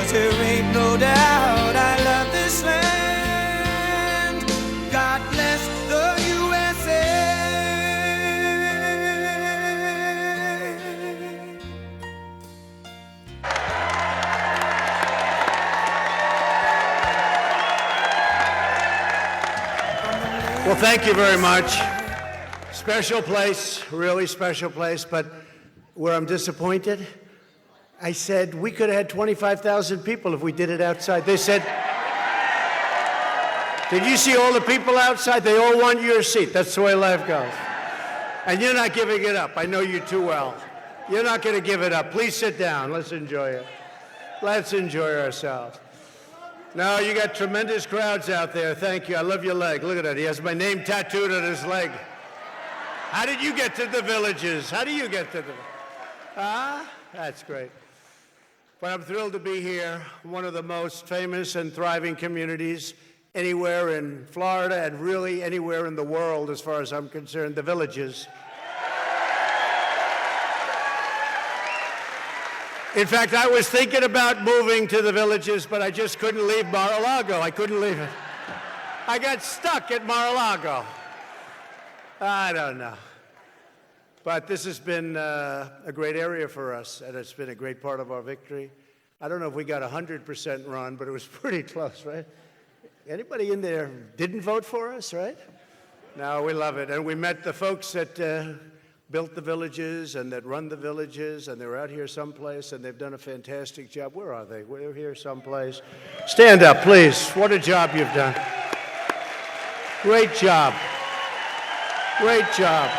'cause there ain't no doubt I love this land. God bless the USA. Well, thank you very much. Special place, really special place, but where I'm disappointed, I said we could have had 25,000 people if we did it outside. They said, did you see all the people outside? They all want your seat. That's the way life goes. And you're not giving it up. I know you too well. You're not going to give it up. Please sit down. Let's enjoy it. Let's enjoy ourselves. No, you got tremendous crowds out there. Thank you. I love your leg. Look at that. He has my name tattooed on his leg. How did you get to the Villages? How do you get to the... That's great. But I'm thrilled to be here, one of the most famous and thriving communities anywhere in Florida and really anywhere in the world as far as I'm concerned, the Villages. In fact, I was thinking about moving to the Villages, but I just couldn't leave Mar-a-Lago. I couldn't leave it. I got stuck at Mar-a-Lago. I don't know. But this has been a great area for us, and it's been a great part of our victory. I don't know if we got 100% run, but it was pretty close, right? Anybody in there didn't vote for us, right? No, we love it. And we met the folks that built the Villages and that run the Villages, and they're out here someplace, and they've done a fantastic job. Where are they? They're here someplace. Stand up, please. What a job you've done. Great job. Great job.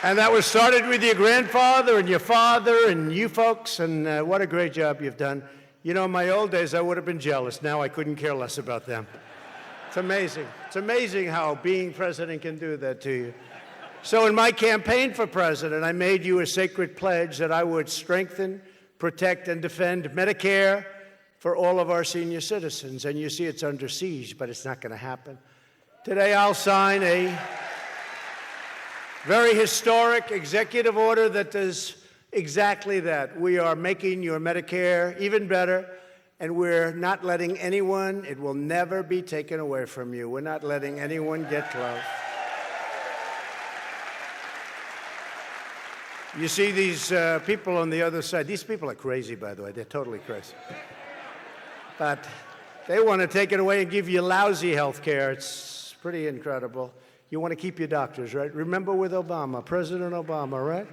And that was started with your grandfather and your father and you folks, and what a great job you've done. You know, in my old days, I would have been jealous. Now I couldn't care less about them. It's amazing. It's amazing how being president can do that to you. So in my campaign for president, I made you a sacred pledge that I would strengthen, protect, and defend Medicare for all of our senior citizens. And you see it's under siege, but it's not going to happen. Today, I'll sign a very historic executive order that does exactly that. We are making your Medicare even better, and we're not letting anyone, it will never be taken away from you. We're not letting anyone get close. You see these people on the other side. These people are crazy, by the way. They're totally crazy. But they want to take it away and give you lousy health care. It's pretty incredible. You want to keep your doctors, right? Remember with Obama, President Obama, right?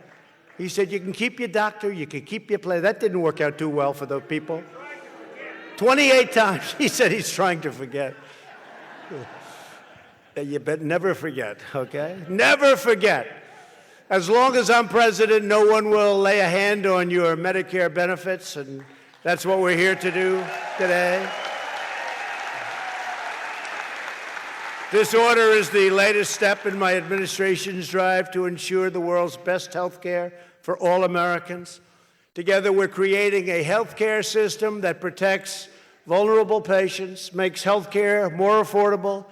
He said you can keep your doctor, you can keep your play. That didn't work out too well for the people. 28 times he said he's trying to forget. You better never forget, okay? Never forget. As long as I'm president, no one will lay a hand on your Medicare benefits, and that's what we're here to do today. This order is the latest step in my administration's drive to ensure the world's best health care for all Americans. Together, we're creating a health care system that protects vulnerable patients, makes health care more affordable,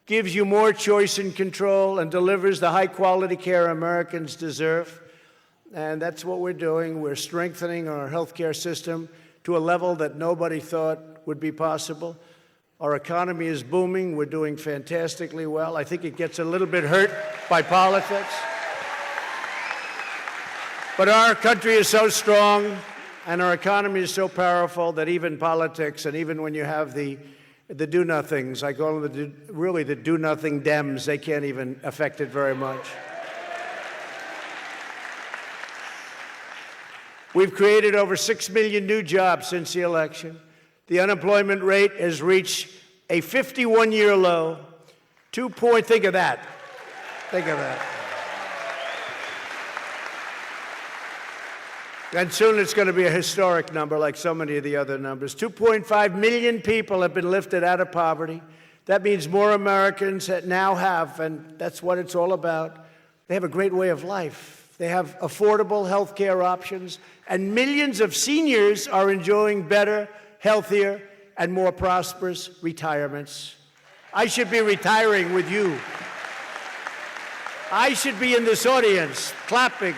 gives you more choice and control, and delivers the high-quality care Americans deserve. And that's what we're doing. We're strengthening our health care system to a level that nobody thought would be possible. Our economy is booming. We're doing fantastically well. I think it gets a little bit hurt by politics. But our country is so strong and our economy is so powerful that even politics, and even when you have the do-nothings, I call them really the do-nothing Dems, they can't even affect it very much. We've created over 6 million new jobs since the election. The unemployment rate has reached a 51-year low. Think of that. Think of that. And soon it's going to be a historic number like so many of the other numbers. 2.5 million people have been lifted out of poverty. That means more Americans that now have, and that's what it's all about, they have a great way of life. They have affordable health care options, and millions of seniors are enjoying better, healthier, and more prosperous retirements. I should be retiring with you. I should be in this audience clapping.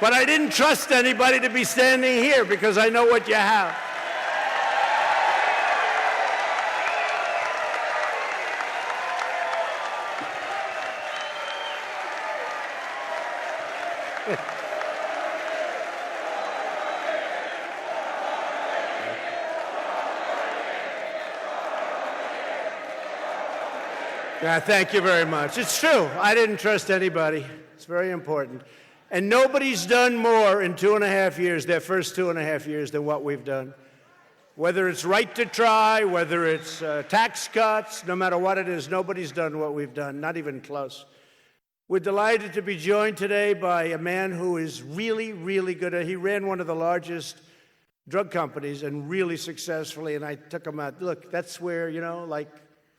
But I didn't trust anybody to be standing here because I know what you have. Yeah, thank you very much. It's true. I didn't trust anybody. It's very important. And nobody's done more in 2.5 years, their first 2.5 years, than what we've done. Whether it's right to try, whether it's tax cuts, no matter what it is, nobody's done what we've done, not even close. We're delighted to be joined today by a man who is really, really good at it. He ran one of the largest drug companies and really successfully, and I took him out. Look, that's where,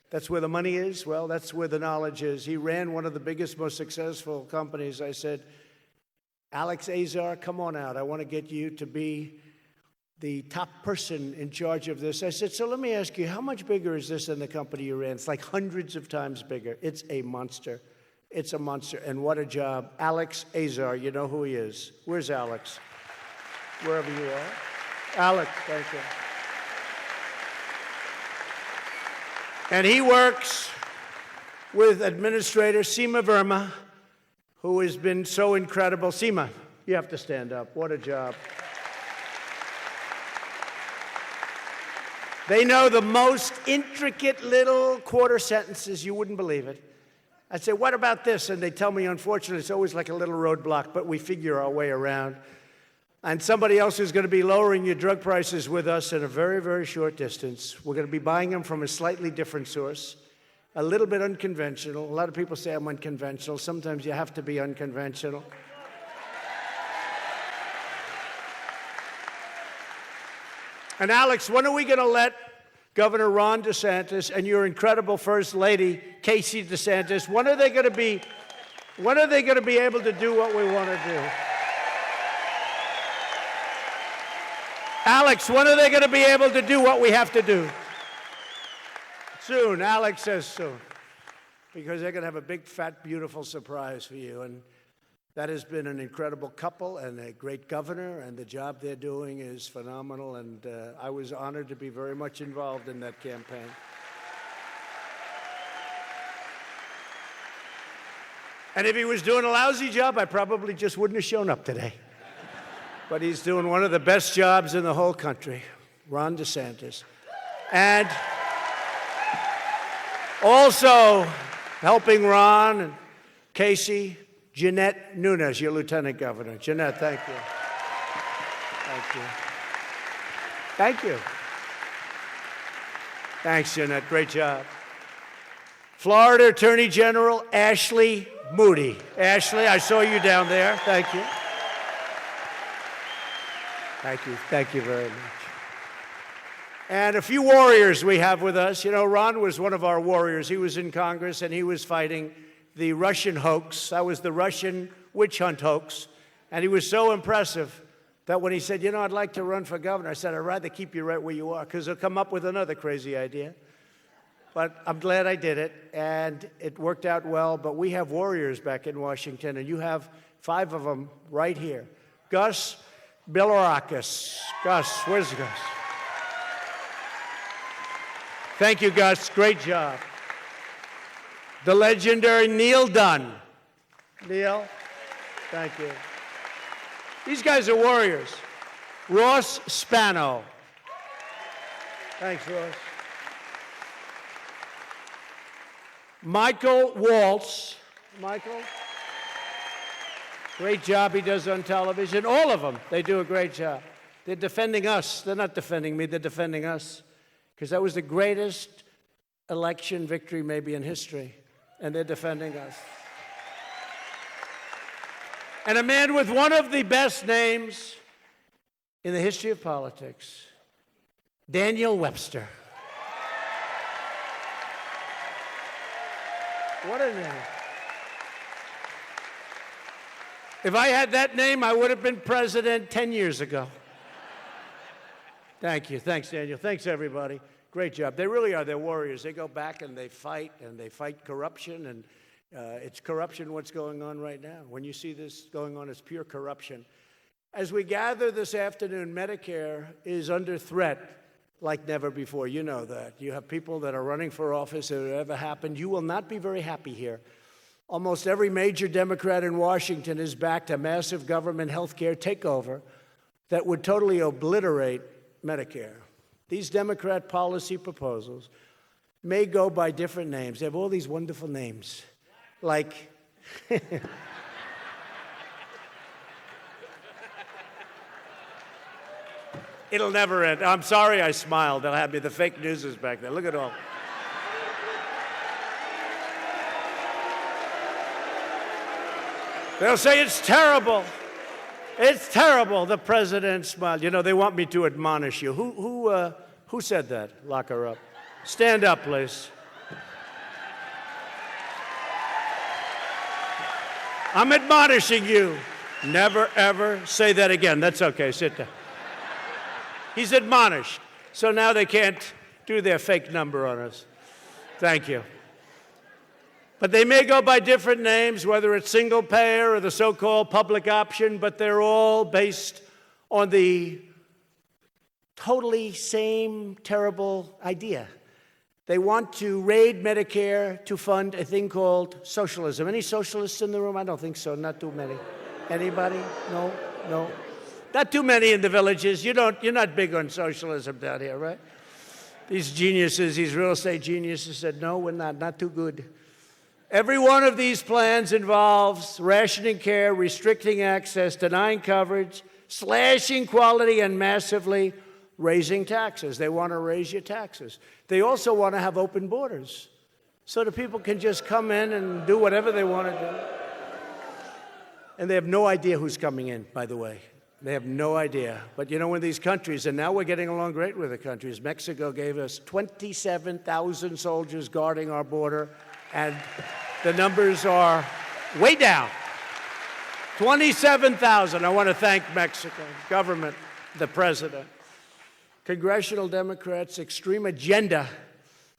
that's where the money is. Well, that's where the knowledge is. He ran one of the biggest, most successful companies. I said, Alex Azar, come on out. I want to get you to be the top person in charge of this. I said, so let me ask you, how much bigger is this than the company you ran? It's like hundreds of times bigger. It's a monster. It's a monster. And what a job. Alex Azar, you know who he is. Where's Alex? Wherever you are. Alex, thank you. And he works with Administrator Seema Verma, who has been so incredible. Seema, you have to stand up. What a job. They know the most intricate little quarter sentences. You wouldn't believe it. I say, what about this? And they tell me, unfortunately, it's always like a little roadblock, but we figure our way around. And somebody else is going to be lowering your drug prices with us in a very, very short distance. We're going to be buying them from a slightly different source, a little bit unconventional. A lot of people say I'm unconventional. Sometimes you have to be unconventional. And Alex, when are we going to let Governor Ron DeSantis and your incredible First Lady, Casey DeSantis, when are they going to be able to do what we want to do? Alex, when are they going to be able to do what we have to do? Soon. Alex says soon. Because they're going to have a big, fat, beautiful surprise for you. And that has been an incredible couple and a great governor, and the job they're doing is phenomenal. And I was honored to be very much involved in that campaign. And if he was doing a lousy job, I probably just wouldn't have shown up today. But he's doing one of the best jobs in the whole country, Ron DeSantis. And also helping Ron and Casey, Jeanette Nunes, your lieutenant governor. Jeanette, thank you. Thank you. Thank you. Thanks, Jeanette. Great job. Florida Attorney General Ashley Moody. Ashley, I saw you down there. Thank you. Thank you. Thank you very much. And a few warriors we have with us. You know, Ron was one of our warriors. He was in Congress, and he was fighting the Russian hoax. That was the Russian witch hunt hoax. And he was so impressive that when he said, you know, I'd like to run for governor, I said, I'd rather keep you right where you are, because they'll come up with another crazy idea. But I'm glad I did it, and it worked out well. But we have warriors back in Washington, and you have 5 of them right here. Gus Bilirakis. Gus, where's Gus? Thank you, Gus. Great job. The legendary Neil Dunn. Neil, thank you. These guys are warriors. Ross Spano. Thanks, Ross. Michael Waltz. Michael? Great job he does on television. All of them, they do a great job. They're defending us. They're not defending me, they're defending us. Because that was the greatest election victory maybe in history. And they're defending us. And a man with one of the best names in the history of politics, Daniel Webster. What a name. If I had that name, I would have been president 10 years ago. Thank you. Thanks, Daniel. Thanks, everybody. Great job. They really are. They're warriors. They go back and they fight corruption, and It's corruption what's going on right now. When you see this going on, it's pure corruption. As we gather this afternoon, Medicare is under threat like never before. You know that. You have people that are running for office that have ever happened. You will not be very happy here. Almost every major Democrat in Washington has backed a massive government health care takeover that would totally obliterate Medicare. These Democrat policy proposals may go by different names. They have all these wonderful names, like it'll never end. I'm sorry I smiled. They'll have me. The fake news is back there. Look at all. They'll say it's terrible. It's terrible. The president smiled. You know, they want me to admonish you. Who said that? Lock her up. Stand up, please. I'm admonishing you. Never, ever say that again. That's okay. Sit down. He's admonished. So now they can't do their fake number on us. Thank you. But they may go by different names, whether it's single payer or the so-called public option, but they're all based on the totally same terrible idea. They want to raid Medicare to fund a thing called socialism. Any socialists in the room? I don't think so. Not too many. Anybody? No? No? Not too many in the villages. You're not big on socialism down here, right? These geniuses, these real estate geniuses said, no, we're not too good. Every one of these plans involves rationing care, restricting access, denying coverage, slashing quality, and massively raising taxes. They want to raise your taxes. They also want to have open borders so that people can just come in and do whatever they want to do. And they have no idea who's coming in, by the way. They have no idea. But you know, in these countries, and now we're getting along great with the countries, Mexico gave us 27,000 soldiers guarding our border, and the numbers are way down. 27,000. I want to thank Mexico, government, the president. Congressional Democrats' extreme agenda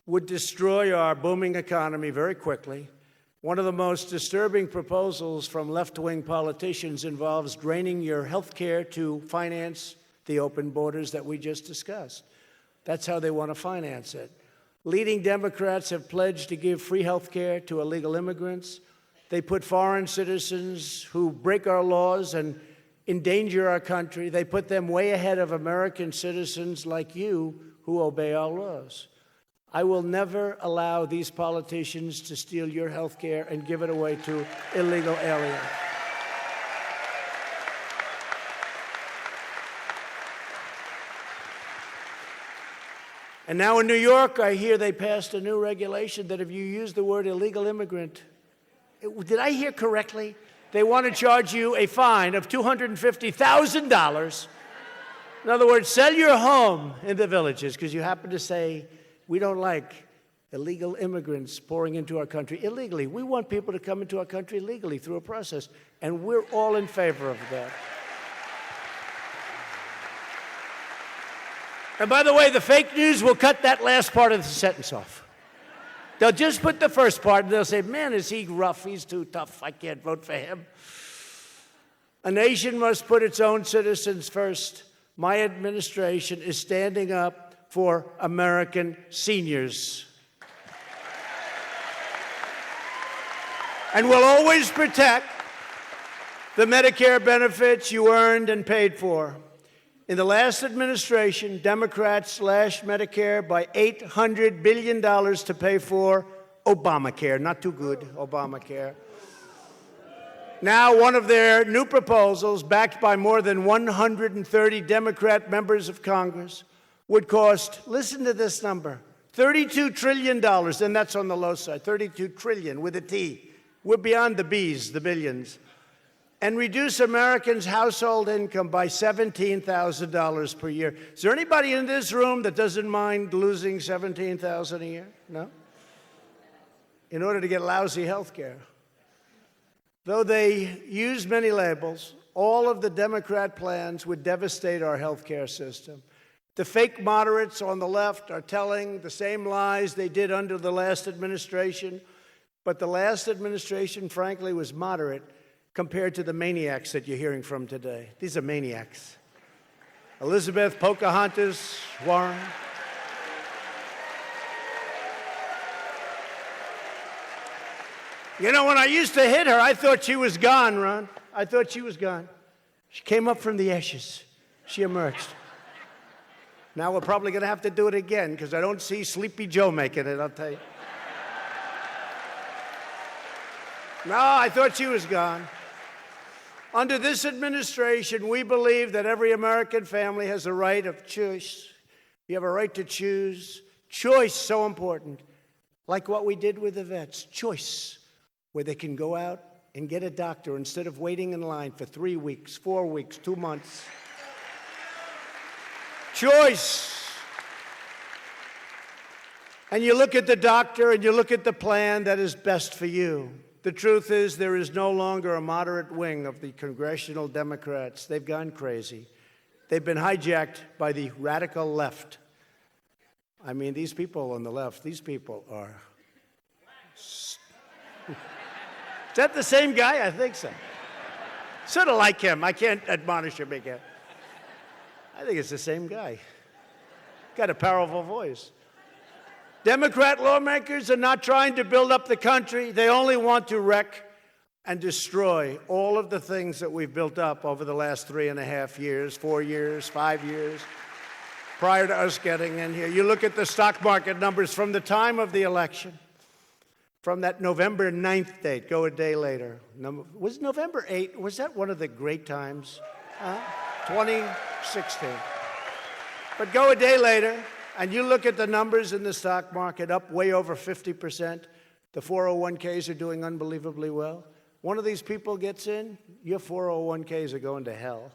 would destroy our booming economy very quickly. One of the most disturbing proposals from left-wing politicians involves draining your health care to finance the open borders that we just discussed. That's how they want to finance it. Leading Democrats have pledged to give free health care to illegal immigrants. They put foreign citizens who break our laws and endanger our country. They put them way ahead of American citizens like you who obey our laws. I will never allow these politicians to steal your health care and give it away to illegal aliens. And now in New York, I hear they passed a new regulation that if you use the word illegal immigrant, did I hear correctly? They want to charge you a fine of $250,000. In other words, sell your home in the villages because you happen to say, we don't like illegal immigrants pouring into our country illegally. We want people to come into our country legally through a process, and we're all in favor of that. And by the way, the fake news will cut that last part of the sentence off. They'll just put the first part, and they'll say, man, is he rough? He's too tough. I can't vote for him. A nation must put its own citizens first. My administration is standing up for American seniors. And will always protect the Medicare benefits you earned and paid for. In the last administration, Democrats slashed Medicare by $800 billion to pay for Obamacare. Not too good, Obamacare. Now, one of their new proposals, backed by more than 130 Democrat members of Congress, would cost, listen to this number, $32 trillion, and that's on the low side, 32 trillion with a T. We're beyond the B's, the billions. And reduce Americans' household income by $17,000 per year. Is there anybody in this room that doesn't mind losing $17,000 a year? No? In order to get lousy health care. Though they use many labels, all of the Democrat plans would devastate our health care system. The fake moderates on the left are telling the same lies they did under the last administration. But the last administration, frankly, was moderate compared to the maniacs that you're hearing from today. These are maniacs. Elizabeth, Pocahontas, Warren. You know, when I used to hit her, I thought she was gone, Ron. I thought she was gone. She came up from the ashes. She emerged. Now we're probably going to have to do it again because I don't see Sleepy Joe making it, I'll tell you. No, I thought she was gone. Under this administration, we believe that every American family has a right of choice. You have a right to choose. Choice, so important. Like what we did with the vets. Choice, where they can go out and get a doctor instead of waiting in line for 3 weeks, 4 weeks, 2 months. Choice. And you look at the doctor and you look at the plan that is best for you. The truth is there is no longer a moderate wing of the congressional Democrats. They've gone crazy. They've been hijacked by the radical left. I mean, these people on the left, these people are... Is that the same guy? I think so. Sort of like him. I can't admonish him again. I think it's the same guy. Got a powerful voice. Democrat lawmakers are not trying to build up the country. They only want to wreck and destroy all of the things that we've built up over the last 3.5 years, 4 years, 5 years, prior to us getting in here. You look at the stock market numbers from the time of the election, from that November 9th date, go a day later. Was November 8th, was that one of the great times? 2016. But go a day later, and you look at the numbers in the stock market, up way over 50%. The 401ks are doing unbelievably well. One of these people gets in, your 401ks are going to hell.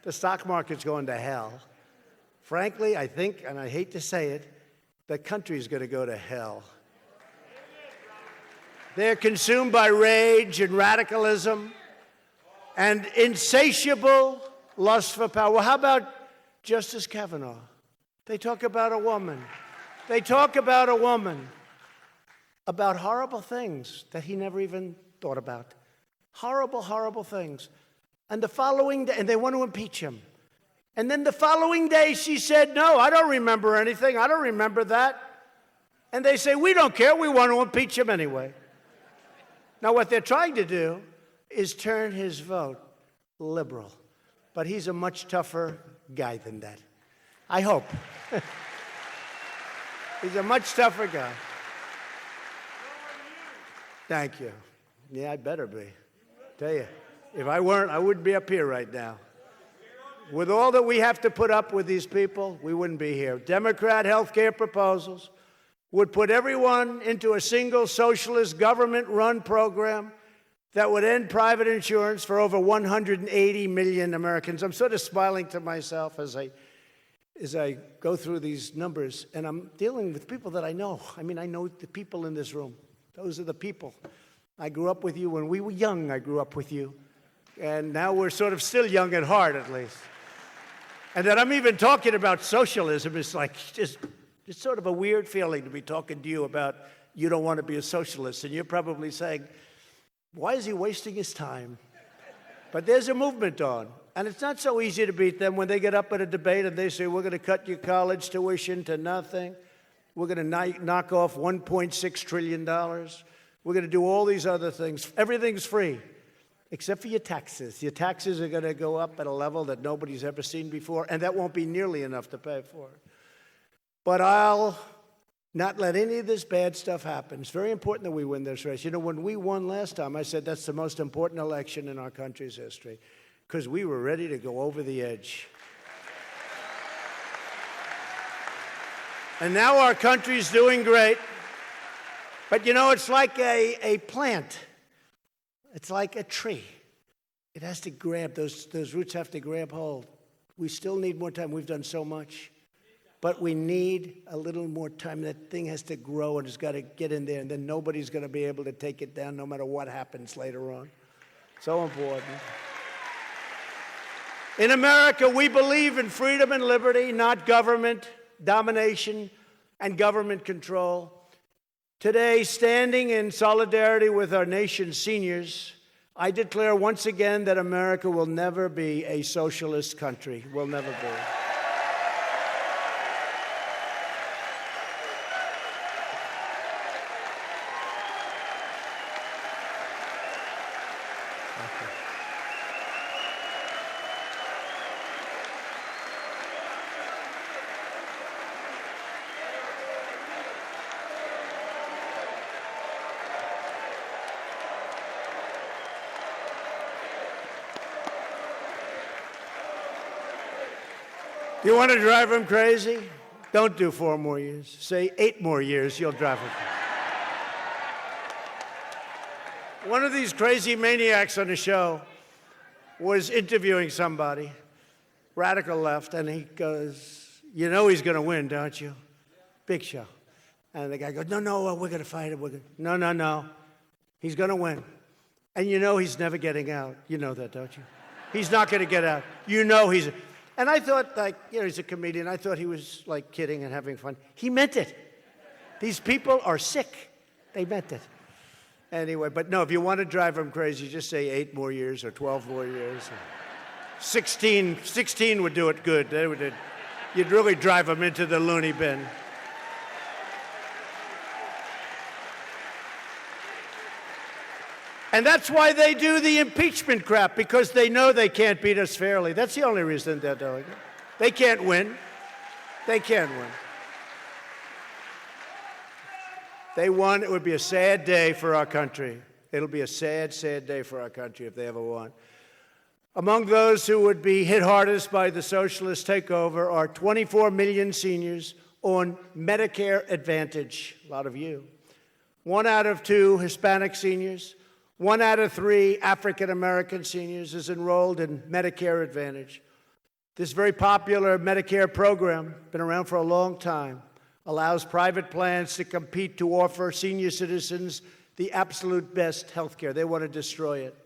The stock market's going to hell. Frankly, I think, and I hate to say it, the country's going to go to hell. They're consumed by rage and radicalism and insatiable lust for power. Well, how about Justice Kavanaugh? They talk about a woman. They talk about a woman, about horrible things that he never even thought about. Horrible, horrible things. And the following day, and they want to impeach him. And then the following day, she said, no, I don't remember anything. I don't remember that. And they say, we don't care. We want to impeach him anyway. Now, what they're trying to do is turn his vote liberal. But he's a much tougher guy than that. I hope. He's a much tougher guy. Thank you. Yeah, I better be. Tell you, if I weren't, I wouldn't be up here right now. With all that we have to put up with these people, we wouldn't be here. Democrat health care proposals would put everyone into a single socialist government-run program that would end private insurance for over 180 million Americans. I'm sort of smiling to myself as I go through these numbers, and I'm dealing with people that I know. I mean, I know the people in this room. Those are the people. I grew up with you. When we were young, I grew up with you. And now we're sort of still young at heart, at least. And that I'm even talking about socialism is like just it's sort of a weird feeling to be talking to you about you don't want to be a socialist. And you're probably saying, why is he wasting his time? But there's a movement on. And it's not so easy to beat them when they get up at a debate and they say, we're going to cut your college tuition to nothing. We're going to knock off $1.6 trillion. We're going to do all these other things. Everything's free, except for your taxes. Your taxes are going to go up at a level that nobody's ever seen before, and that won't be nearly enough to pay for it. But I'll not let any of this bad stuff happen. It's very important that we win this race. You know, when we won last time, I said that's the most important election in our country's history, because we were ready to go over the edge. And now our country's doing great. But you know, it's like a plant. It's like a tree. It has to grab, those roots have to grab hold. We still need more time. We've done so much. But we need a little more time. That thing has to grow and it's got to get in there, and then nobody's going to be able to take it down no matter what happens later on. So important. In America, we believe in freedom and liberty, not government domination and government control. Today, standing in solidarity with our nation's seniors, I declare once again that America will never be a socialist country. Will never be. You want to drive him crazy? Don't do 4 more years. Say 8 more years, you'll drive him crazy. One of these crazy maniacs on the show was interviewing somebody, radical left, and he goes, you know he's going to win, don't you? Big show. And the guy goes, no, we're going to fight him. No. He's going to win. And you know he's never getting out. You know that, don't you? He's not going to get out. You know he's... And I thought, he's a comedian. I thought he was, kidding and having fun. He meant it. These people are sick. They meant it. Anyway, but no, if you want to drive them crazy, just say 8 more years or 12 more years. 16 would do it good. You'd really drive them into the loony bin. And that's why they do the impeachment crap, because they know they can't beat us fairly. That's the only reason they're doing it. They can't win. They can't win. They won, it would be a sad day for our country. It'll be a sad, sad day for our country if they ever won. Among those who would be hit hardest by the socialist takeover are 24 million seniors on Medicare Advantage, a lot of you. 1 out of 2 Hispanic seniors. 1 out of 3 African-American seniors is enrolled in Medicare Advantage. This very popular Medicare program, been around for a long time, allows private plans to compete to offer senior citizens the absolute best health care. They want to destroy it.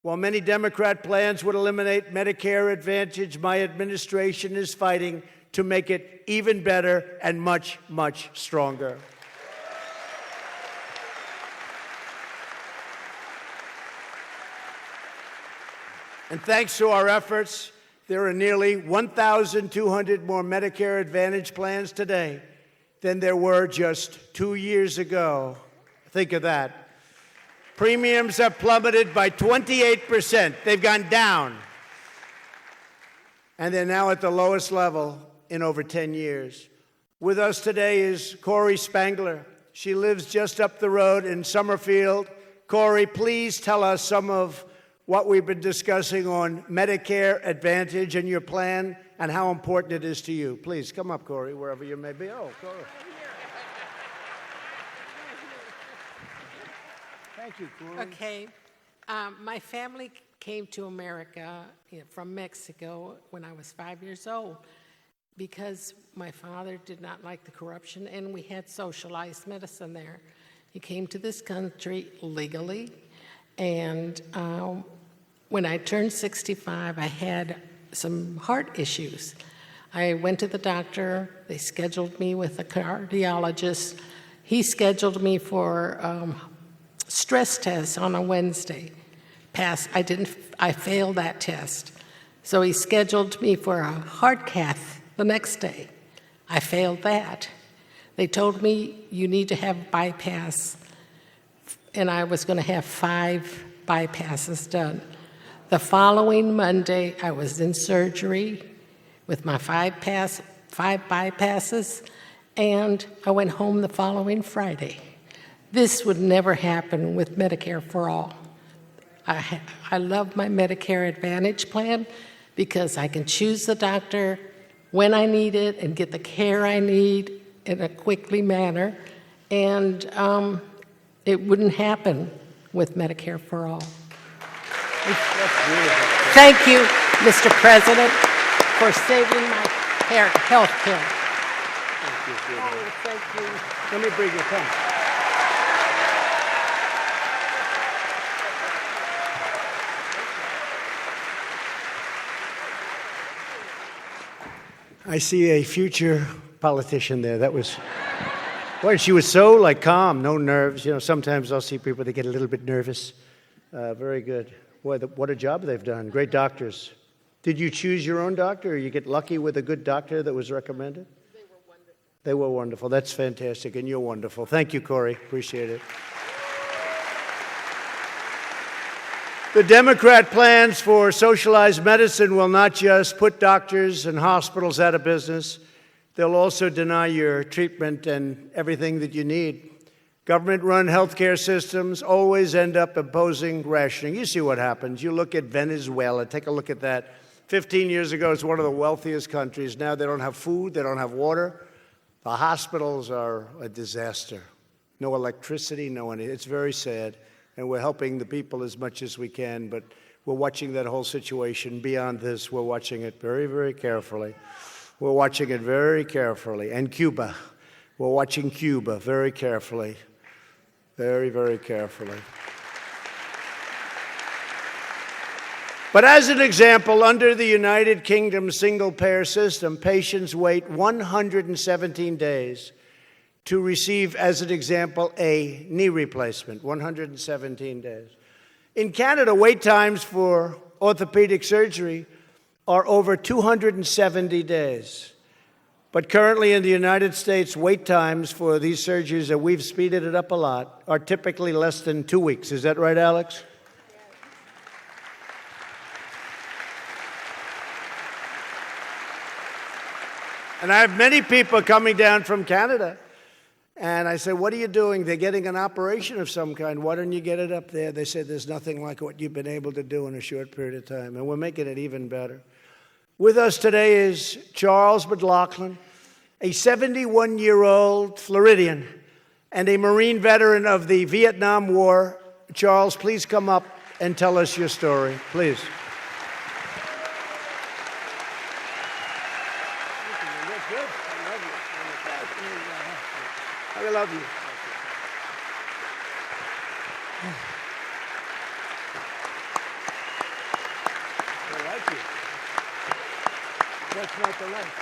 While many Democrat plans would eliminate Medicare Advantage, my administration is fighting to make it even better and much, much stronger. And thanks to our efforts, there are nearly 1,200 more Medicare Advantage plans today than there were just 2 years ago. Think of that. Premiums have plummeted by 28%. They've gone down. And they're now at the lowest level in over 10 years. With us today is Corey Spangler. She lives just up the road in Summerfield. Corey, please tell us some of what we've been discussing on Medicare Advantage and your plan and how important it is to you. Please come up, Corey, wherever you may be. Oh, Corey. Thank you, Corey. Okay. My family came to America from Mexico when I was 5 years old because my father did not like the corruption and we had socialized medicine there. He came to this country legally, and when I turned 65, I had some heart issues. I went to the doctor. They scheduled me with a cardiologist. He scheduled me for stress tests on a Wednesday. I failed that test. So he scheduled me for a heart cath the next day. I failed that. They told me you need to have bypass, and I was going to have 5 bypasses done. The following Monday, I was in surgery with my 5 bypasses, and I went home the following Friday. This would never happen with Medicare for All. I love my Medicare Advantage plan because I can choose the doctor when I need it and get the care I need in a quickly manner, and it wouldn't happen with Medicare for All. Thank you, Mr. President, for saving my health care. Thank you. Let me bring your pen. I see a future politician there. That was Well, she was so like calm, no nerves. You know, sometimes I'll see people that get a little bit nervous. Very good. What a job they've done. Great doctors. Did you choose your own doctor, or you get lucky with a good doctor that was recommended? They were wonderful. They were wonderful. That's fantastic, and you're wonderful. Thank you, Corey. Appreciate it. The Democrat plans for socialized medicine will not just put doctors and hospitals out of business. They'll also deny your treatment and everything that you need. Government-run healthcare systems always end up imposing rationing. You see what happens. You look at Venezuela. Take a look at that. 15 years ago, it's one of the wealthiest countries. Now they don't have food. They don't have water. The hospitals are a disaster. No electricity, no anything. It's very sad. And we're helping the people as much as we can, but we're watching that whole situation. Beyond this, we're watching it very, very carefully. We're watching it very carefully. And Cuba. We're watching Cuba very carefully. Very, very carefully. But as an example, under the United Kingdom single-payer system, patients wait 117 days to receive, as an example, a knee replacement. 117 days. In Canada, wait times for orthopedic surgery are over 270 days. But currently in the United States, wait times for these surgeries, and we've speeded it up a lot, are typically less than 2 weeks. Is that right, Alex? And I have many people coming down from Canada. And I said, what are you doing? They're getting an operation of some kind. Why don't you get it up there? They said, there's nothing like what you've been able to do in a short period of time. And we're making it even better. With us today is Charles McLaughlin, a 71-year-old Floridian and a Marine veteran of the Vietnam War. Charles, please come up and tell us your story, please. I love you. I like you. That's not the life.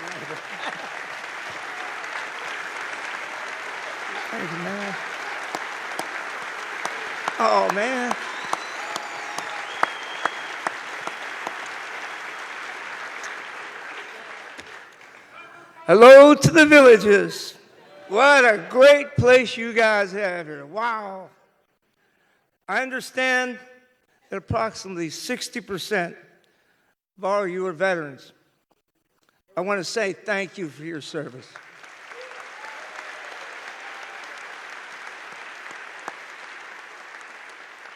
Thank you, man. Oh, man. Hello to the villages. What a great place you guys have here. Wow. I understand that approximately 60% of all you are veterans. I want to say thank you for your service.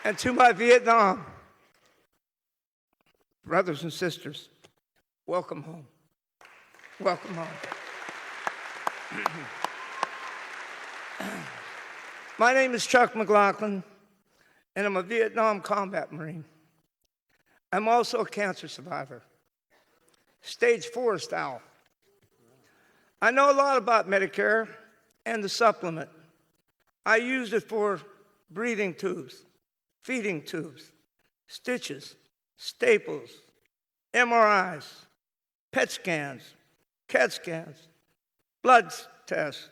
And to my Vietnam brothers and sisters, welcome home. Welcome home. My name is Chuck McLaughlin, and I'm a Vietnam combat Marine. I'm also a cancer survivor, stage 4 style. I know a lot about Medicare and the supplement. I used it for breathing tubes, feeding tubes, stitches, staples, MRIs, PET scans, CAT scans, blood tests,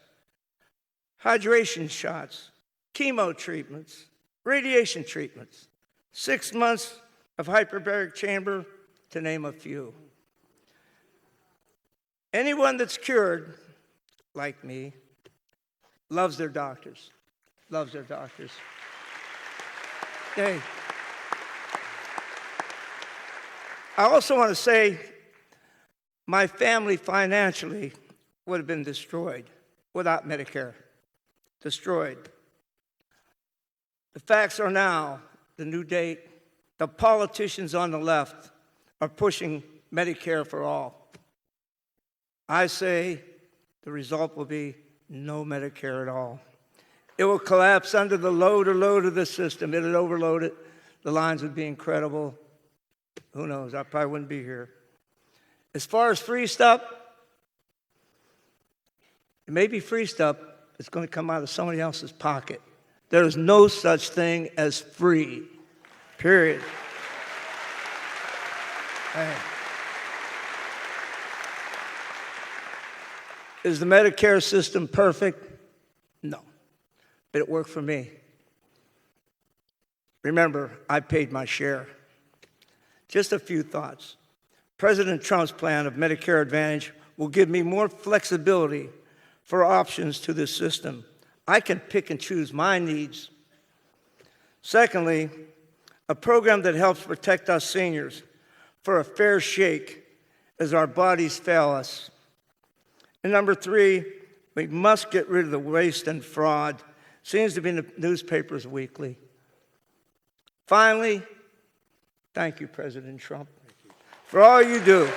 hydration shots, chemo treatments, radiation treatments, 6 months of hyperbaric chamber, to name a few. Anyone that's cured, like me, loves their doctors, loves their doctors. Hey. I also want to say my family financially would have been destroyed without Medicare. Destroyed. The facts are now, the new date, the politicians on the left are pushing Medicare for all. I say the result will be no Medicare at all. It will collapse under the load of the system. It would overload it. The lines would be incredible. Who knows? I probably wouldn't be here. As far as free stuff, it may be free stuff. It's going to come out of somebody else's pocket. There is no such thing as free, period. Hey. Is the Medicare system perfect? but it worked for me. Remember, I paid my share. Just a few thoughts. President Trump's plan of Medicare Advantage will give me more flexibility for options to this system. I can pick and choose my needs. Secondly, a program that helps protect us seniors for a fair shake as our bodies fail us. And number three, we must get rid of the waste and fraud. Seems to be in the newspapers weekly. Finally, thank you, President Trump, for all you do.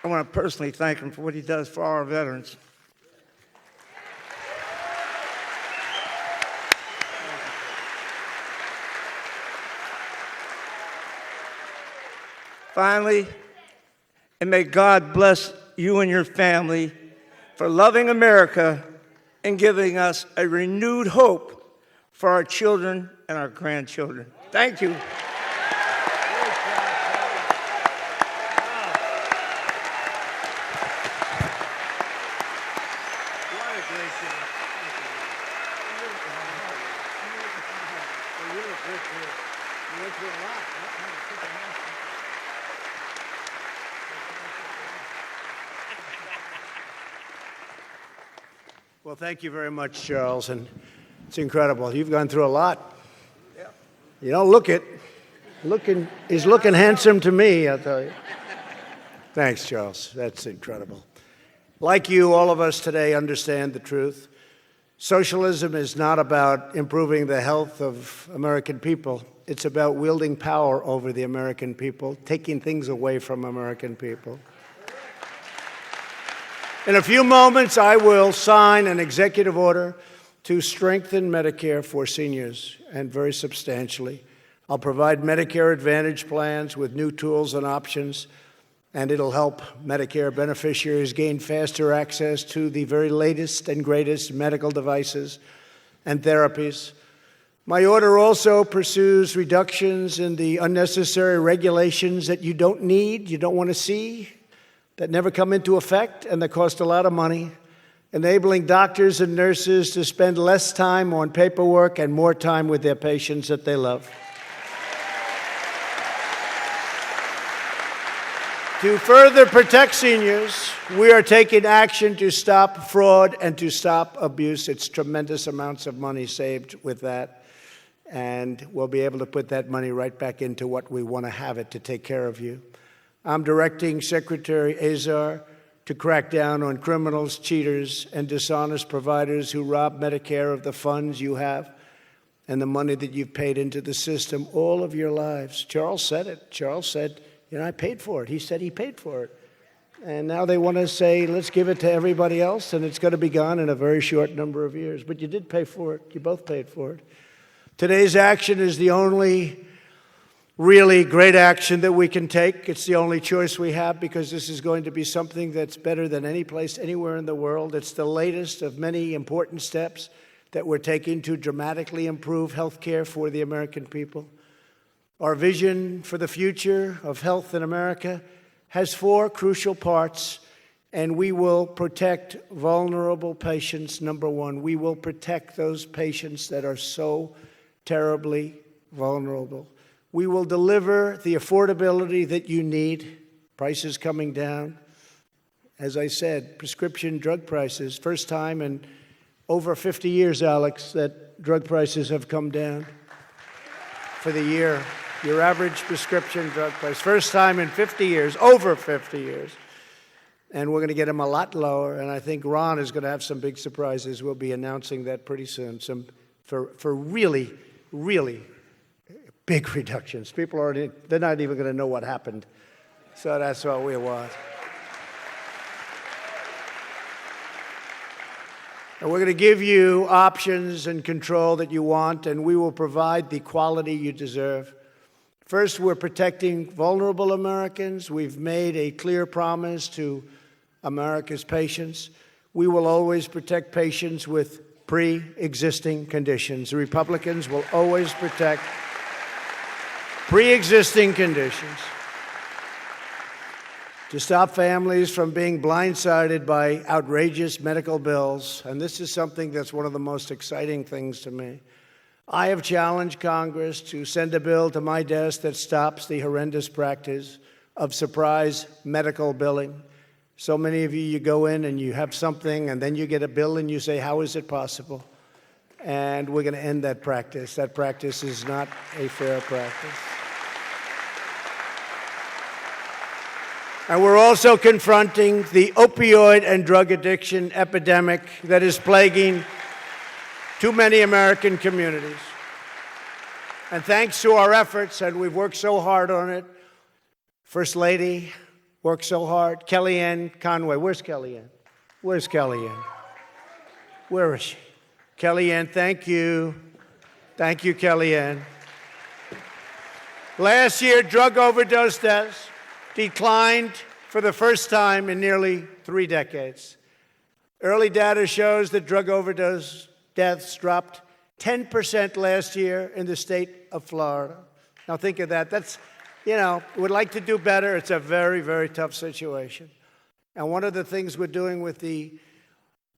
I want to personally thank him for what he does for our veterans. Finally, and may God bless you and your family for loving America and giving us a renewed hope for our children and our grandchildren. Thank you. Well, thank you very much, Charles, and it's incredible. You've gone through a lot. Yep. You don't look it. He's looking handsome to me, I'll tell you. Thanks, Charles. That's incredible. Like you, all of us today understand the truth. Socialism is not about improving the health of American people. It's about wielding power over the American people, taking things away from American people. In a few moments, I will sign an executive order to strengthen Medicare for seniors, and very substantially. I'll provide Medicare Advantage plans with new tools and options, and it'll help Medicare beneficiaries gain faster access to the very latest and greatest medical devices and therapies. My order also pursues reductions in the unnecessary regulations that you don't need, you don't want to see, that never come into effect and that cost a lot of money, enabling doctors and nurses to spend less time on paperwork and more time with their patients that they love. To further protect seniors, we are taking action to stop fraud and to stop abuse. It's tremendous amounts of money saved with that, and we'll be able to put that money right back into what we want to have it to take care of you. I'm directing Secretary Azar to crack down on criminals, cheaters, and dishonest providers who rob Medicare of the funds you have and the money that you've paid into the system all of your lives. Charles said it. Charles said, I paid for it. He said he paid for it. And now they want to say, let's give it to everybody else, and it's going to be gone in a very short number of years. But you did pay for it. You both paid for it. Today's action is the only really great action that we can take. It's the only choice we have, because this is going to be something that's better than any place anywhere in the world. It's the latest of many important steps that we're taking to dramatically improve health care for the American people. Our vision for the future of health in America has 4 crucial parts, and we will protect vulnerable patients. Number 1, we will protect those patients that are so terribly vulnerable. We will deliver the affordability that you need, prices coming down. As I said, prescription drug prices, first time in over 50 years, Alex, that drug prices have come down for the year. Your average prescription drug price, first time in 50 years, over 50 years. And we're going to get them a lot lower, and I think Ron is going to have some big surprises. We'll be announcing that pretty soon, for really, really big reductions. People they're not even going to know what happened. So that's what we want. And we're going to give you options and control that you want, and we will provide the quality you deserve. First, we're protecting vulnerable Americans. We've made a clear promise to America's patients. We will always protect patients with pre-existing conditions. The Republicans will always protect pre-existing conditions. to stop families from being blindsided by outrageous medical bills. And this is something that's one of the most exciting things to me. I have challenged Congress to send a bill to my desk that stops the horrendous practice of surprise medical billing. So many of you, you go in and you have something, and then you get a bill and you say, how is it possible? And we're going to end that practice. That practice is not a fair practice. And we're also confronting the opioid and drug addiction epidemic that is plaguing too many American communities. And thanks to our efforts, and we've worked so hard on it, First Lady worked so hard, Kellyanne Conway. Where's Kellyanne? Where's Kellyanne? Where is she? Kellyanne, thank you. Thank you, Kellyanne. Last year, drug overdose deaths declined for the first time in nearly 3 decades. Early data shows that drug overdose deaths dropped 10% last year in the state of Florida. Now think of that. That's, we'd like to do better. It's a very, very tough situation. And one of the things we're doing with the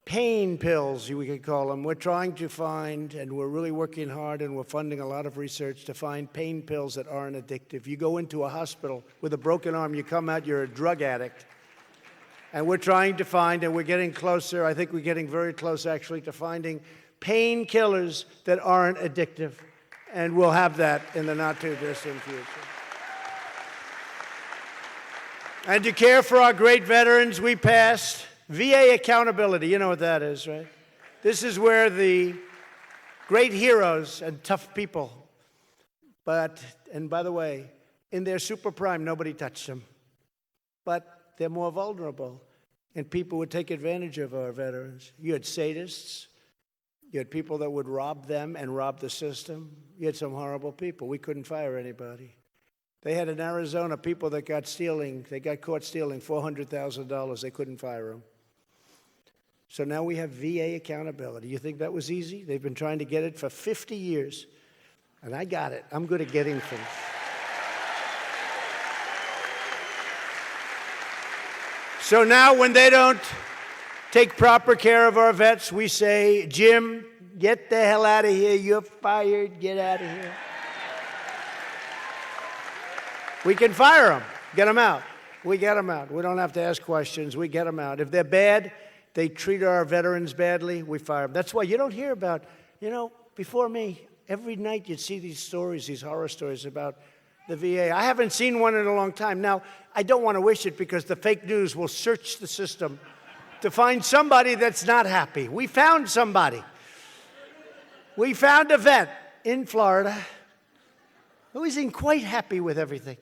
pain pills, we could call them, we're trying to find, and we're really working hard, and we're funding a lot of research to find pain pills that aren't addictive. You go into a hospital with a broken arm, you come out, you're a drug addict. And we're trying to find, and we're getting closer, I think we're getting very close actually, to finding painkillers that aren't addictive. And we'll have that in the not-too-distant future. And to care for our great veterans, we passed VA accountability. You know what that is, right? This is where the great heroes and tough people, and by the way, in their super prime, nobody touched them. But they're more vulnerable, and people would take advantage of our veterans. You had sadists. You had people that would rob them and rob the system. You had some horrible people. We couldn't fire anybody. They had in Arizona people that got caught stealing $400,000. They couldn't fire them. So now we have VA accountability. You think that was easy? They've been trying to get it for 50 years. And I got it. I'm good at getting things. So now when they don't take proper care of our vets, we say, Jim, get the hell out of here. You're fired. Get out of here. We can fire them. Get them out. We get them out. We don't have to ask questions. We get them out. If they're bad, they treat our veterans badly, we fire them. That's why you don't hear about, before me, every night you'd see these stories, these horror stories about the VA. I haven't seen one in a long time. Now, I don't want to wish it because the fake news will search the system to find somebody that's not happy. We found somebody. We found a vet in Florida who isn't quite happy with everything.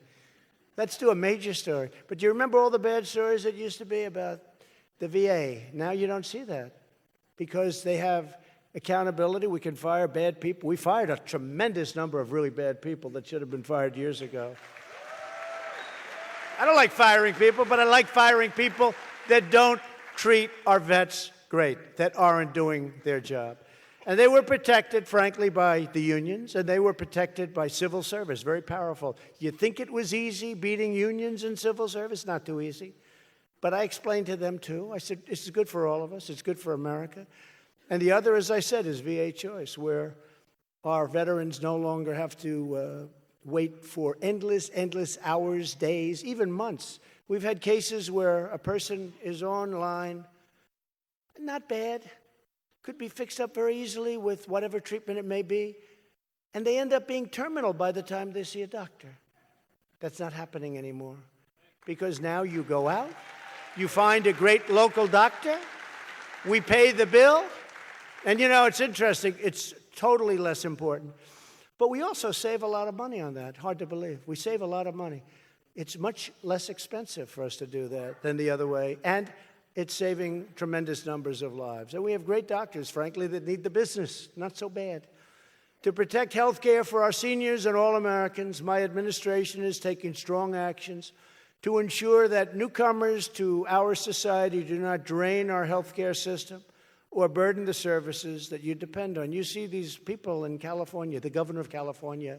Let's do a major story. But do you remember all the bad stories that used to be about the VA? Now you don't see that because they have accountability. We can fire bad people. We fired a tremendous number of really bad people that should have been fired years ago. I don't like firing people, but I like firing people that don't treat our vets great, that aren't doing their job. And they were protected, frankly, by the unions, and they were protected by civil service, very powerful. You think it was easy beating unions in civil service? Not too easy. But I explained to them, too. I said, this is good for all of us. It's good for America. And the other, as I said, is VA choice, where our veterans no longer have to wait for endless hours, days, even months. We've had cases where a person is online, not bad, could be fixed up very easily with whatever treatment it may be, and they end up being terminal by the time they see a doctor. That's not happening anymore, because now you go out, you find a great local doctor, we pay the bill, and it's interesting, it's totally less important. But we also save a lot of money on that. Hard to believe. We save a lot of money. It's much less expensive for us to do that than the other way. And it's saving tremendous numbers of lives. And we have great doctors, frankly, that need the business. Not so bad. To protect health care for our seniors and all Americans, my administration is taking strong actions to ensure that newcomers to our society do not drain our health care system or burden the services that you depend on. You see these people in California, the governor of California,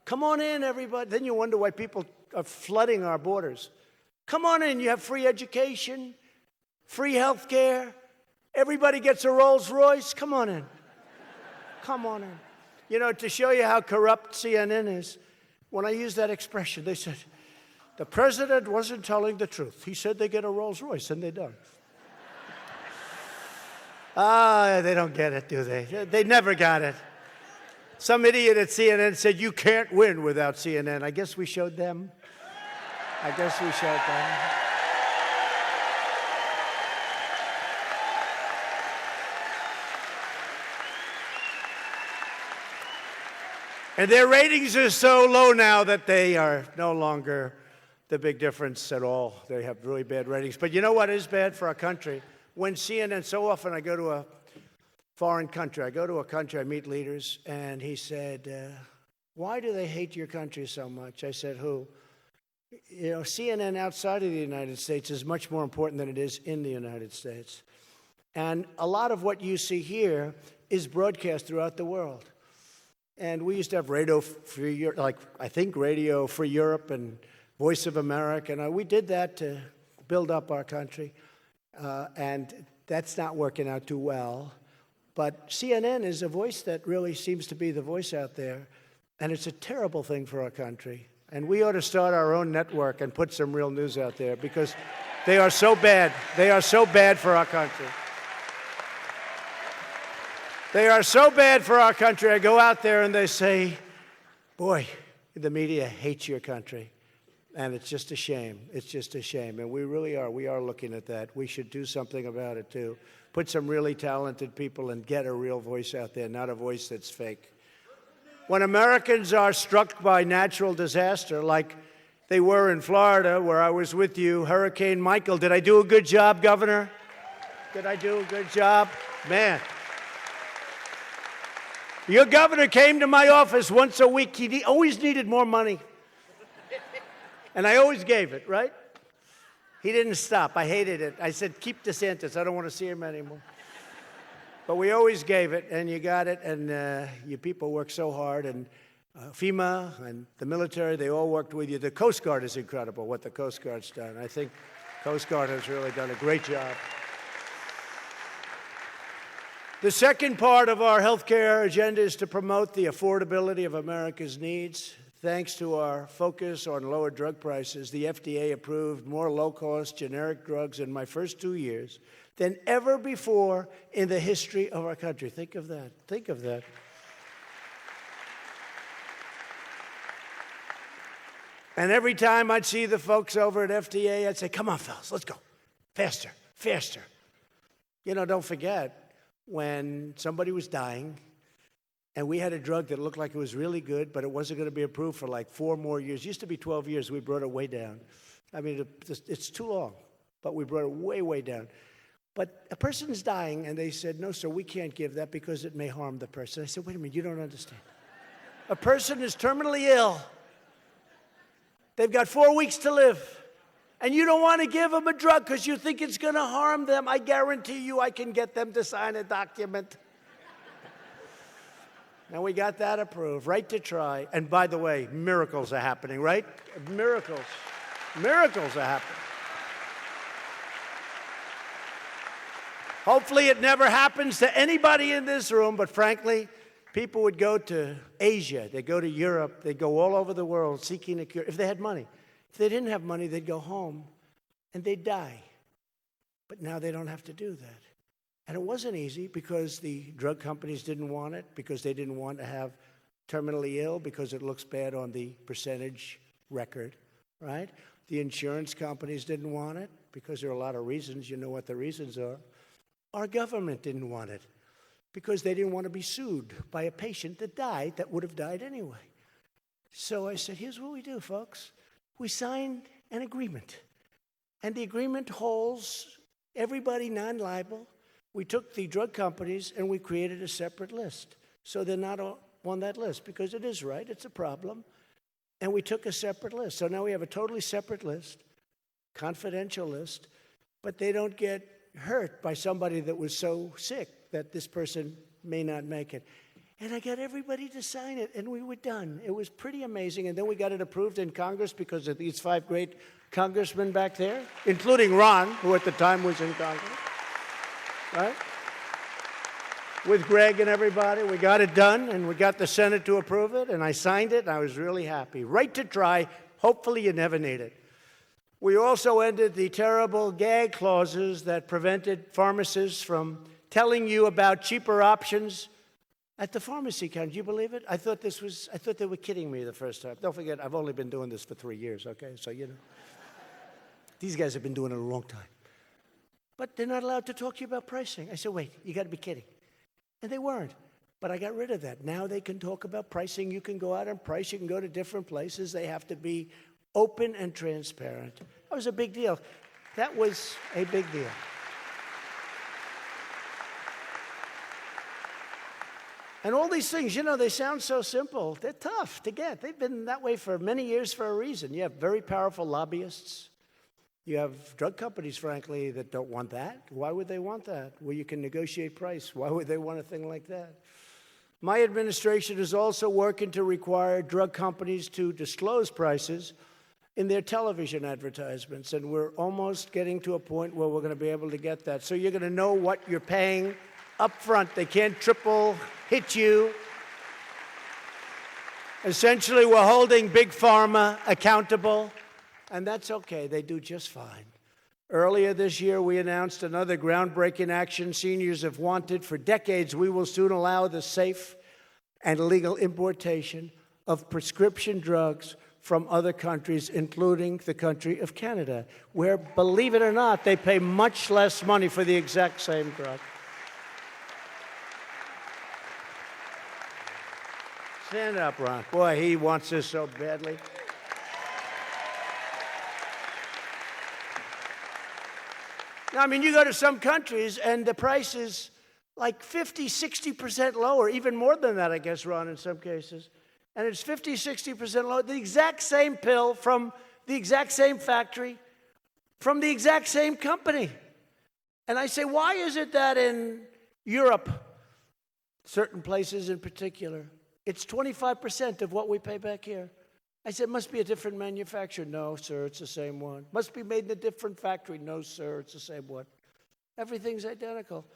come on in, everybody. Then you wonder why people are flooding our borders. Come on in. You have free education, free health care. Everybody gets a Rolls Royce. Come on in. Come on in. You know, to show you how corrupt CNN is, when I used that expression, they said, the president wasn't telling the truth. He said they get a Rolls Royce, and they don't. They don't get it, do they? They never got it. Some idiot at CNN said, you can't win without CNN. I guess we showed them. I guess we showed them. And their ratings are so low now that they are no longer the big difference at all. They have really bad ratings. But you know what is bad for our country? When CNN, so often I go to a foreign country. I go to a country, I meet leaders, and he said, why do they hate your country so much? I said, who? You know, CNN outside of the United States is much more important than it is in the United States. And a lot of what you see here is broadcast throughout the world. And we used to have Radio Free Europe, like I think Radio Free Europe and Voice of America. And we did that to build up our country. And that's not working out too well. But CNN is a voice that really seems to be the voice out there. And it's a terrible thing for our country. And we ought to start our own network and put some real news out there because they are so bad. They are so bad for our country. They are so bad for our country. I go out there and they say, boy, the media hates your country. And it's just a shame. It's just a shame. And we really are. We are looking at that. We should do something about it, too. Put some really talented people and get a real voice out there, not a voice that's fake. When Americans are struck by natural disaster, like they were in Florida, where I was with you, Hurricane Michael, did I do a good job, Governor? Did I do a good job? Man. Your governor came to my office once a week. He always needed more money. And I always gave it, right? He didn't stop. I hated it. I said, keep DeSantis. I don't want to see him anymore. But we always gave it, and you got it, and you people worked so hard, and FEMA and the military, they all worked with you. The Coast Guard is incredible, what the Coast Guard's done. I think Coast Guard has really done a great job. The second part of our health care agenda is to promote the affordability of America's needs. Thanks to our focus on lower drug prices, the FDA approved more low-cost generic drugs in my first 2 years than ever before in the history of our country. Think of that. Think of that. And every time I'd see the folks over at FDA, I'd say, come on, fellas, let's go. Faster, faster. You know, don't forget, when somebody was dying, and we had a drug that looked like it was really good, but it wasn't going to be approved for like 4 more years. It used to be 12 years. We brought it way down. I mean, it's too long, but we brought it way, way down. But a person's dying, and they said, no, sir, we can't give that because it may harm the person. I said, wait a minute, you don't understand. A person is terminally ill. They've got 4 weeks to live. And you don't want to give them a drug because you think it's going to harm them. I guarantee you I can get them to sign a document. And we got that approved, right to try. And by the way, miracles are happening, right? Miracles. Miracles are happening. Hopefully it never happens to anybody in this room, but frankly, people would go to Asia, they'd go to Europe, they'd go all over the world seeking a cure, if they had money. If they didn't have money, they'd go home and they'd die. But now they don't have to do that. And it wasn't easy because the drug companies didn't want it, because they didn't want to have terminally ill, because it looks bad on the percentage record, right? The insurance companies didn't want it because there are a lot of reasons. You know what the reasons are. Our government didn't want it because they didn't want to be sued by a patient that died that would have died anyway. So I said, here's what we do, folks. We signed an agreement. And the agreement holds everybody non-liable. We took the drug companies and we created a separate list. So they're not on that list because it is right, it's a problem. And we took a separate list. So now we have a totally separate list, confidential list, but they don't get hurt by somebody that was so sick that this person may not make it. And I got everybody to sign it, and we were done. It was pretty amazing. And then we got it approved in Congress because of these 5 great congressmen back there, including Ron, who at the time was in Congress, right? With Greg and everybody, we got it done, and we got the Senate to approve it, and I signed it, and I was really happy. Right to try. Hopefully you never need it. We also ended the terrible gag clauses that prevented pharmacists from telling you about cheaper options at the pharmacy counter. Do you believe it? I thought they were kidding me the first time. Don't forget, I've only been doing this for 3 years, okay? So, you know. These guys have been doing it a long time. But they're not allowed to talk to you about pricing. I said, wait, you got to be kidding. And they weren't. But I got rid of that. Now they can talk about pricing. You can go out and price. You can go to different places. They have to be open and transparent. That was a big deal. That was a big deal. And all these things, you know, they sound so simple. They're tough to get. They've been that way for many years for a reason. You have very powerful lobbyists. You have drug companies, frankly, that don't want that. Why would they want that? Well, you can negotiate price. Why would they want a thing like that? My administration is also working to require drug companies to disclose prices in their television advertisements, and we're almost getting to a point where we're going to be able to get that. So you're going to know what you're paying up front. They can't triple hit you. Essentially, we're holding Big Pharma accountable. And that's okay. They do just fine. Earlier this year, we announced another groundbreaking action seniors have wanted for decades. We will soon allow the safe and legal importation of prescription drugs from other countries, including the country of Canada, where, believe it or not, they pay much less money for the exact same drug. Stand up, Ron. Boy, he wants this so badly. I mean, you go to some countries, and the price is like 50, 60% lower, even more than that, I guess, Ron, in some cases. And it's 50, 60% lower. The exact same pill from the exact same factory, from the exact same company. And I say, why is it that in Europe, certain places in particular, it's 25% of what we pay back here? I said, must be a different manufacturer. No, sir, it's the same one. Must be made in a different factory. No, sir, it's the same one. Everything's identical.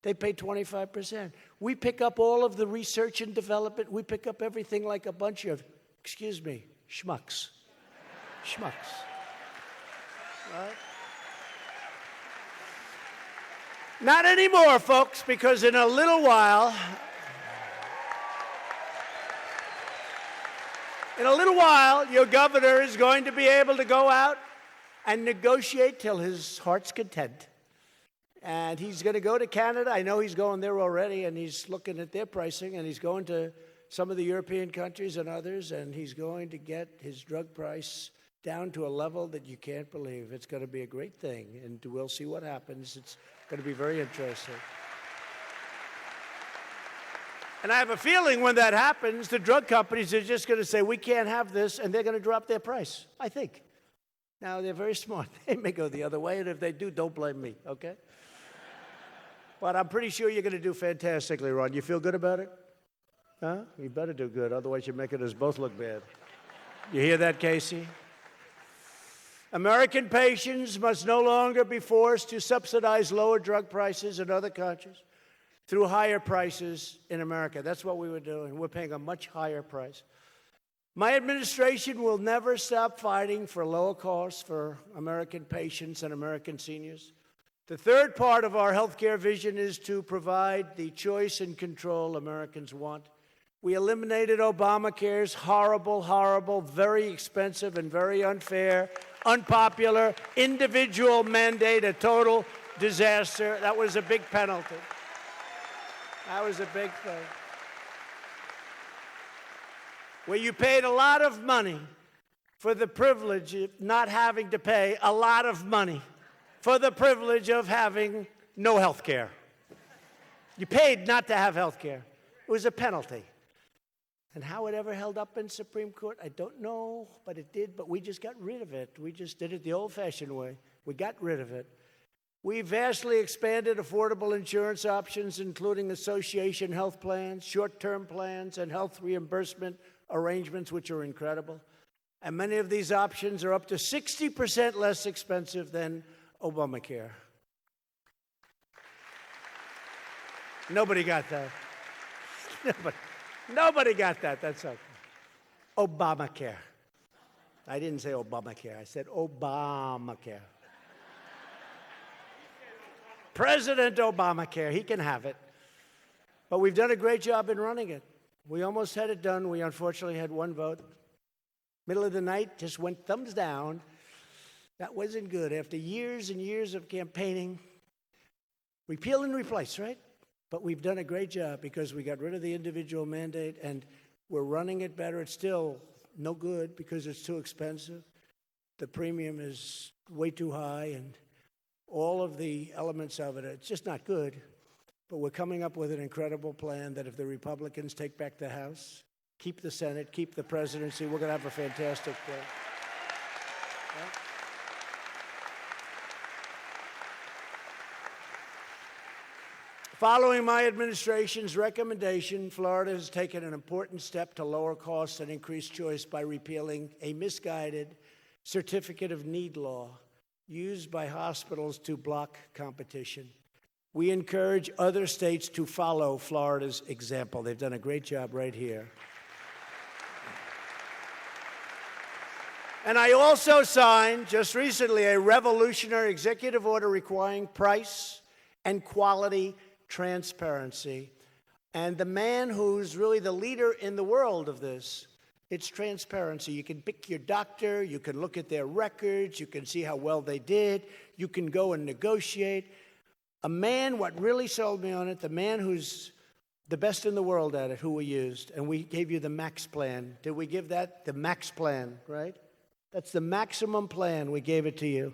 They pay 25%. We pick up all of the research and development. We pick up everything like a bunch of, excuse me, schmucks. Schmucks. Right? Not anymore, folks, because in a little while, your governor is going to be able to go out and negotiate till his heart's content. And he's going to go to Canada. I know he's going there already, and he's looking at their pricing, and he's going to some of the European countries and others, and he's going to get his drug price down to a level that you can't believe. It's going to be a great thing, and we'll see what happens. It's going to be very interesting. And I have a feeling when that happens, the drug companies are just going to say, we can't have this, and they're going to drop their price, I think. Now, they're very smart. They may go the other way, and if they do, don't blame me, okay? But I'm pretty sure you're going to do fantastically, Ron. You feel good about it? Huh? You better do good, otherwise you're making us both look bad. You hear that, Casey? American patients must no longer be forced to subsidize lower drug prices in other countries through higher prices in America. That's what we were doing. We're paying a much higher price. My administration will never stop fighting for lower costs for American patients and American seniors. The third part of our healthcare vision is to provide the choice and control Americans want. We eliminated Obamacare's horrible, horrible, very expensive and very unfair, unpopular, individual mandate, a total disaster. That was a big penalty. That was a big thing. Where you paid a lot of money for the privilege of not having to pay a lot of money for the privilege of having no health care. You paid not to have health care. It was a penalty. And how it ever held up in Supreme Court, I don't know, but it did. But we just got rid of it. We just did it the old-fashioned way. We got rid of it. We vastly expanded affordable insurance options, including association health plans, short-term plans, and health reimbursement arrangements, which are incredible. And many of these options are up to 60% less expensive than Obamacare. Nobody got that. Nobody got that. That's okay. Obamacare. I didn't say Obamacare. I said Obamacare. President Obamacare. He can have it. But we've done a great job in running it. We almost had it done. We unfortunately had one vote. Middle of the night, just went thumbs down. That wasn't good. After years and years of campaigning, repeal and replace, right? But we've done a great job because we got rid of the individual mandate and we're running it better. It's still no good because it's too expensive. The premium is way too high and all of the elements of it, it's just not good. But we're coming up with an incredible plan that if the Republicans take back the House, keep the Senate, keep the presidency, we're going to have a fantastic plan. Yeah. Following my administration's recommendation, Florida has taken an important step to lower costs and increase choice by repealing a misguided certificate of need law used by hospitals to block competition. We encourage other states to follow Florida's example. They've done a great job right here. And I also signed, just recently, a revolutionary executive order requiring price and quality transparency. And the man who's really the leader in the world of this, it's transparency. You can pick your doctor, you can look at their records, you can see how well they did, you can go and negotiate. A man, what really sold me on it, the man who's the best in the world at it, who we used, and we gave you the max plan. Did we give that? The max plan, right? That's the maximum plan. We gave it to you.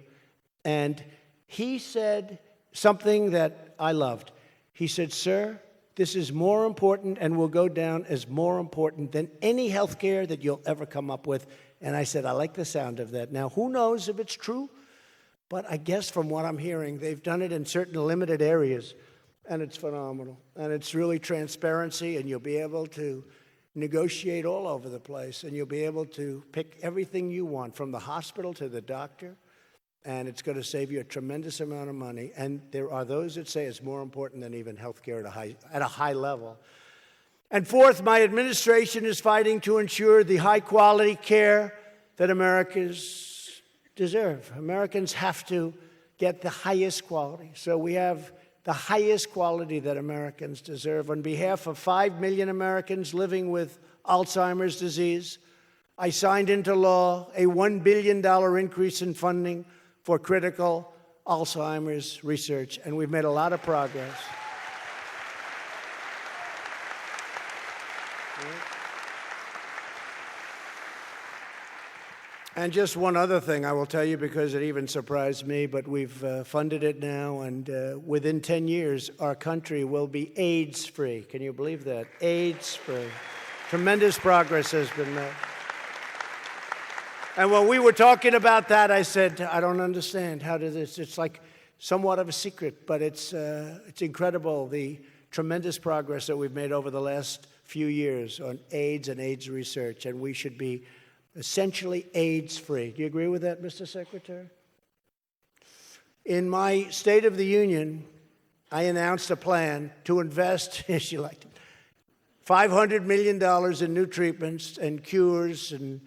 And he said something that I loved. He said, "Sir, this is more important and will go down as more important than any health care that you'll ever come up with." And I said, I like the sound of that. Now, who knows if it's true? But I guess from what I'm hearing, they've done it in certain limited areas, and it's phenomenal. And it's really transparency, and you'll be able to negotiate all over the place, and you'll be able to pick everything you want, from the hospital to the doctor, and it's going to save you a tremendous amount of money. And there are those that say it's more important than even health care at a high level. And fourth, my administration is fighting to ensure the high-quality care that Americans deserve. Americans have to get the highest quality. So we have the highest quality that Americans deserve. On behalf of 5 million Americans living with Alzheimer's disease, I signed into law a $1 billion increase in funding for critical Alzheimer's research, and we've made a lot of progress. And just one other thing I will tell you, because it even surprised me, but we've funded it now, and within 10 years, our country will be AIDS-free. Can you believe that? AIDS-free. Tremendous progress has been made. And when we were talking about that, I said, I don't understand. How does this? It's like somewhat of a secret, but it's incredible, the tremendous progress that we've made over the last few years on AIDS and AIDS research, and we should be essentially AIDS-free. Do you agree with that, Mr. Secretary? In my State of the Union, I announced a plan to invest, as you liked it, $500 million in new treatments and cures and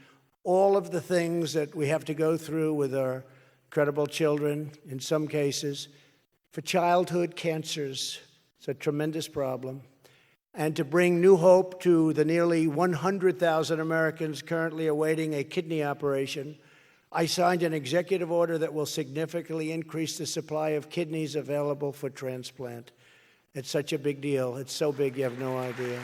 all of the things that we have to go through with our incredible children, in some cases, for childhood cancers. It's a tremendous problem. And to bring new hope to the nearly 100,000 Americans currently awaiting a kidney operation, I signed an executive order that will significantly increase the supply of kidneys available for transplant. It's such a big deal. It's so big you have no idea.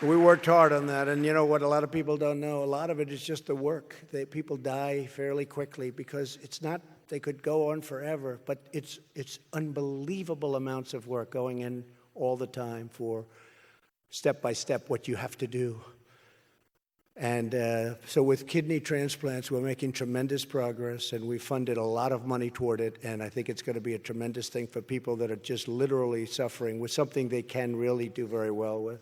We worked hard on that, and you know what a lot of people don't know? A lot of it is just the work. People die fairly quickly because it's not, they could go on forever, but it's unbelievable amounts of work going in all the time for step by step what you have to do. And so with kidney transplants, we're making tremendous progress, and we funded a lot of money toward it, and I think it's going to be a tremendous thing for people that are just literally suffering with something they can really do very well with.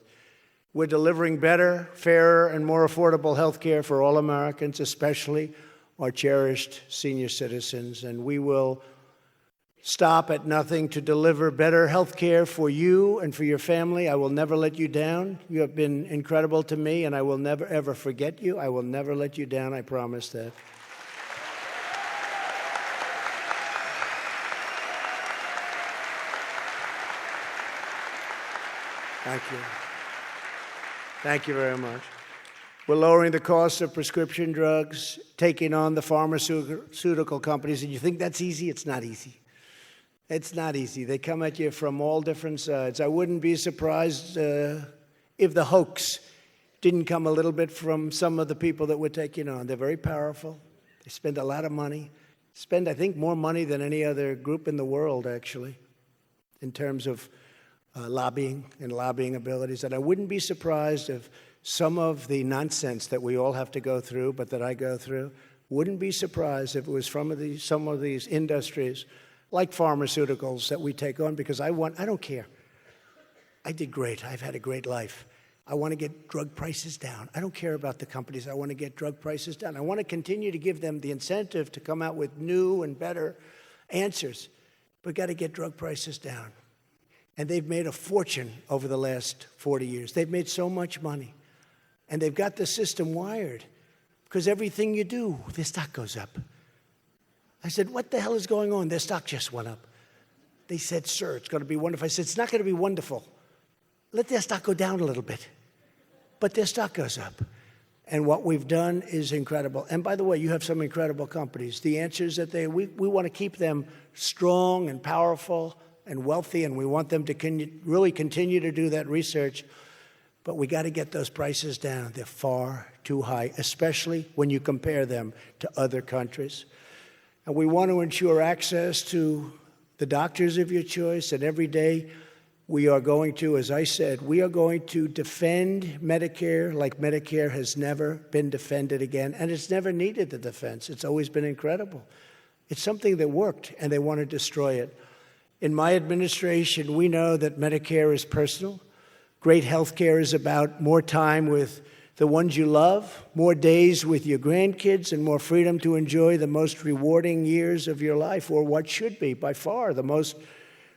We're delivering better, fairer, and more affordable health care for all Americans, especially our cherished senior citizens, and we will stop at nothing to deliver better health care for you and for your family. I will never let you down. You have been incredible to me, and I will never, ever forget you. I will never let you down, I promise that. Thank you. Thank you very much. We're lowering the cost of prescription drugs, taking on the pharmaceutical companies, and you think that's easy? It's not easy. It's not easy. They come at you from all different sides. I wouldn't be surprised if the hoax didn't come a little bit from some of the people that we're taking on. They're very powerful. They spend a lot of money. Spend, I think, more money than any other group in the world, actually, in terms of lobbying and lobbying abilities. And I wouldn't be surprised if some of the nonsense that we all have to go through, but that I go through, wouldn't be surprised if it was from some of these industries like pharmaceuticals that we take on, because I don't care. I did great. I've had a great life. I want to get drug prices down. I don't care about the companies. I want to get drug prices down. I want to continue to give them the incentive to come out with new and better answers. But we've got to get drug prices down. And they've made a fortune over the last 40 years. They've made so much money. And they've got the system wired, because everything you do, their stock goes up. I said, what the hell is going on? Their stock just went up. They said, sir, it's going to be wonderful. I said, it's not going to be wonderful. Let their stock go down a little bit. But their stock goes up. And what we've done is incredible. And by the way, you have some incredible companies. The answer is that we want to keep them strong and powerful and wealthy, and we want them to really continue to do that research. But we got to get those prices down. They're far too high, especially when you compare them to other countries. And we want to ensure access to the doctors of your choice. And every day we are going to, as I said, we are going to defend Medicare like Medicare has never been defended again. And it's never needed the defense. It's always been incredible. It's something that worked, and they want to destroy it. In my administration, we know that Medicare is personal. Great health care is about more time with the ones you love, more days with your grandkids, and more freedom to enjoy the most rewarding years of your life, or what should be, by far, the most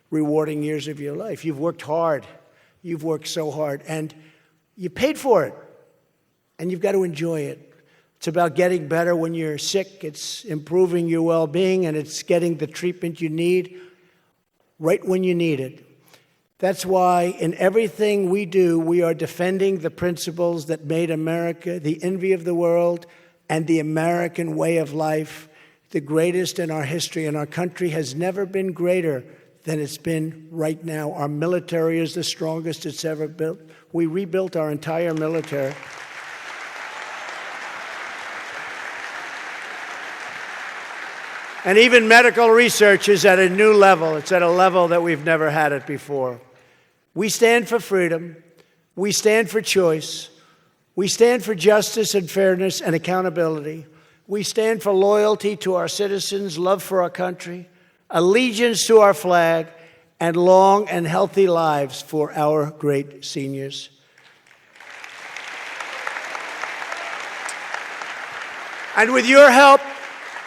rewarding years of your life. You've worked hard. You've worked so hard, and you paid for it, and you've got to enjoy it. It's about getting better when you're sick. It's improving your well-being, and it's getting the treatment you need right when you need it. That's why in everything we do, we are defending the principles that made America the envy of the world and the American way of life, the greatest in our history. And our country has never been greater than it's been right now. Our military is the strongest it's ever built. We rebuilt our entire military. And even medical research is at a new level. It's at a level that we've never had it before. We stand for freedom. We stand for choice. We stand for justice and fairness and accountability. We stand for loyalty to our citizens, love for our country, allegiance to our flag, and long and healthy lives for our great seniors. And with your help,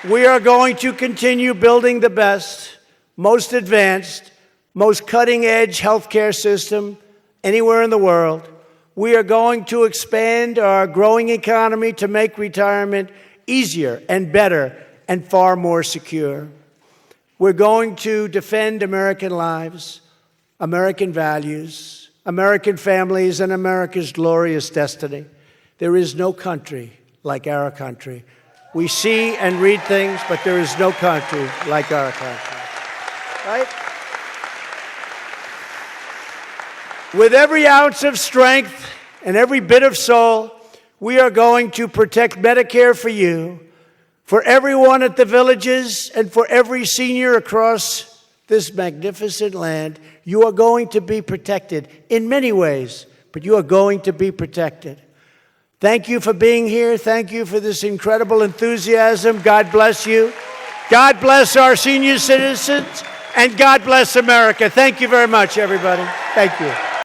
we are going to continue building the best, most advanced, most cutting-edge healthcare system anywhere in the world. We are going to expand our growing economy to make retirement easier and better and far more secure. We're going to defend American lives, American values, American families, and America's glorious destiny. There is no country like our country. We see and read things, but there is no country like our country. Right? With every ounce of strength and every bit of soul, we are going to protect Medicare for you, for everyone at the villages, and for every senior across this magnificent land. You are going to be protected in many ways, but you are going to be protected. Thank you for being here. Thank you for this incredible enthusiasm. God bless you. God bless our senior citizens, and God bless America. Thank you very much, everybody. Thank you.